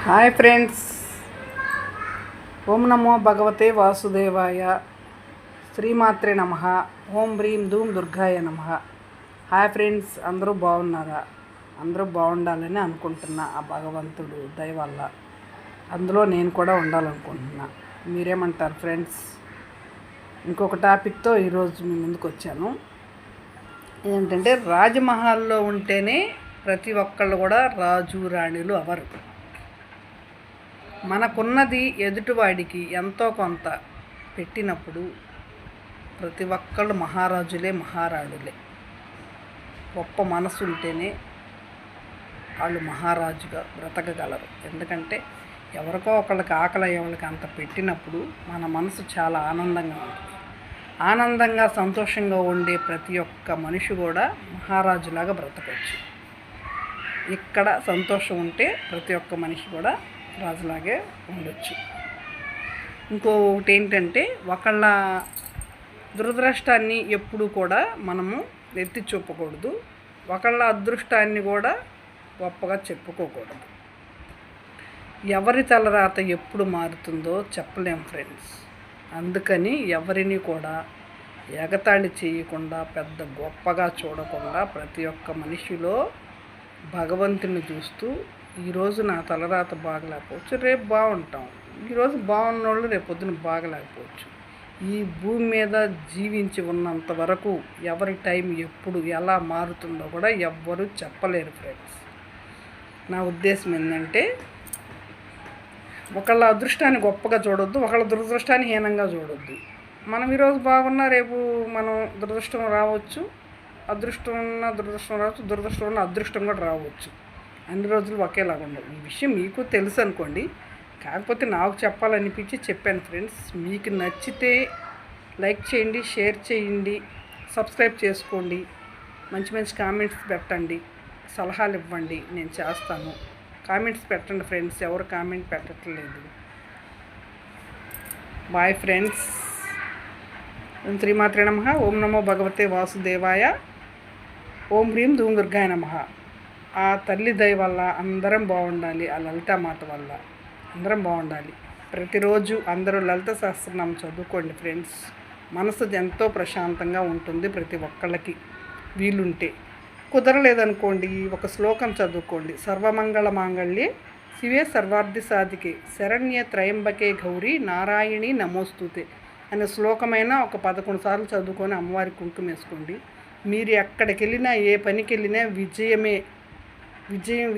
Hi friends, ఓం నమో భగవతే వాసుదేవాయ, శ్రీమాత్రే నమః, ఓం హ్రీం ధూమ్ దుర్గాయ నమః. హాయ్ ఫ్రెండ్స్, అందరూ బాగున్నారా? అందరూ బాగుండాలని అనుకుంటున్నా. ఆ భగవంతుడు దయ వల్ల అందులో నేను కూడా ఉండాలనుకుంటున్నా. మీరేమంటారు ఫ్రెండ్స్? ఇంకొక టాపిక్తో ఈరోజు మీ ముందుకు వచ్చాను. ఏంటంటే, రాజమహల్లో ఉంటేనే ప్రతి ఒక్కళ్ళు కూడా రాజు రాణిలు అవరు. మనకున్నది ఎదుటివాడికి ఎంతో కొంత పెట్టినప్పుడు ప్రతి ఒక్కళ్ళు మహారాజులే, మహారాణులే. గొప్ప మనసు ఉంటేనే వాళ్ళు మహారాజుగా బ్రతకగలరు. ఎందుకంటే ఎవరికో ఒకళ్ళకి ఆకలి ఎవరికి అంత పెట్టినప్పుడు మన మనసు చాలా ఆనందంగా ఉంటుంది. ఆనందంగా సంతోషంగా ఉండే ప్రతి ఒక్క మనిషి కూడా మహారాజులాగా బ్రతకవచ్చు. ఇక్కడ సంతోషం ఉంటే ప్రతి ఒక్క మనిషి కూడా రాజులాగే ఉండొచ్చు. ఇంకొకటి ఏంటంటే, ఒకళ్ళ దురదృష్టాన్ని ఎప్పుడు కూడా మనము ఎత్తి చూపకూడదు. ఒకళ్ళ అదృష్టాన్ని కూడా గొప్పగా చెప్పుకోకూడదు. ఎవరి తలరాత ఎప్పుడు మారుతుందో చెప్పలేం ఫ్రెండ్స్. అందుకని ఎవరిని కూడా ఎగతాళి చేయకుండా, పెద్ద గొప్పగా చూడకుండా ప్రతి ఒక్క మనిషిలో భగవంతుని చూస్తూ, ఈరోజు నా తలరాత బాగలేకపోవచ్చు, రేపు బాగుంటాం. ఈరోజు బాగున్న వాళ్ళు రేపొద్దున బాగలేకపోవచ్చు. ఈ భూమి మీద జీవించి ఉన్నంత వరకు ఎవరి టైం ఎప్పుడు ఎలా మారుతుందో కూడా ఎవ్వరూ చెప్పలేరు ఫ్రెండ్స్. నా ఉద్దేశం ఏంటంటే, ఒకళ్ళ అదృష్టాన్ని గొప్పగా చూడొద్దు, ఒకళ్ళ దురదృష్టాన్ని హీనంగా చూడొద్దు. మనం ఈరోజు బాగున్నా రేపు మనం దురదృష్టం రావచ్చు, అదృష్టం ఉన్న దురదృష్టం రావచ్చు, దురదృష్టం ఉన్న అదృష్టం కూడా రావచ్చు. అన్ని రోజులు ఒకేలాగా ఉండవు. ఈ విషయం మీకు తెలుసు అనుకోండి, కాకపోతే నాకు చెప్పాలనిపించి చెప్పాను ఫ్రెండ్స్. మీకు నచ్చితే లైక్ చేయండి, షేర్ చేయండి, సబ్స్క్రైబ్ చేసుకోండి, మంచి మంచి కామెంట్స్ పెట్టండి, సలహాలు ఇవ్వండి, నేను చేస్తాను. కామెంట్స్ పెట్టండి ఫ్రెండ్స్, ఎవరు కామెంట్ పెట్టట్లేదు. Bye friends. శ్రీమాత్రే నమః, ఓం నమో భగవతే వాసుదేవాయ, ఓం హ్రీం ధూమ్ దుర్గాయ నమః. ఆ తల్లి దయ వల్ల అందరం బాగుండాలి. ఆ లలితామాత వల్ల అందరం బాగుండాలి. ప్రతిరోజు అందరూ లలిత సహస్రనామం చదువుకోండి ఫ్రెండ్స్. మనసు ఎంతో ప్రశాంతంగా ఉంటుంది ప్రతి ఒక్కళ్ళకి. వీలుంటే, కుదరలేదనుకోండి ఒక శ్లోకం చదువుకోండి. సర్వమంగళ మాంగళ్యే శివే సర్వార్థి సాధికే శరణ్య త్రయంబకే గౌరీ నారాయణి నమోస్తుతే అనే శ్లోకమైన ఒక 11 సార్లు చదువుకొని అమ్మవారి కుంకుమ వేసుకోండి. మీరు ఎక్కడికి వెళ్ళినా, ఏ పనికి వెళ్ళినా విజయం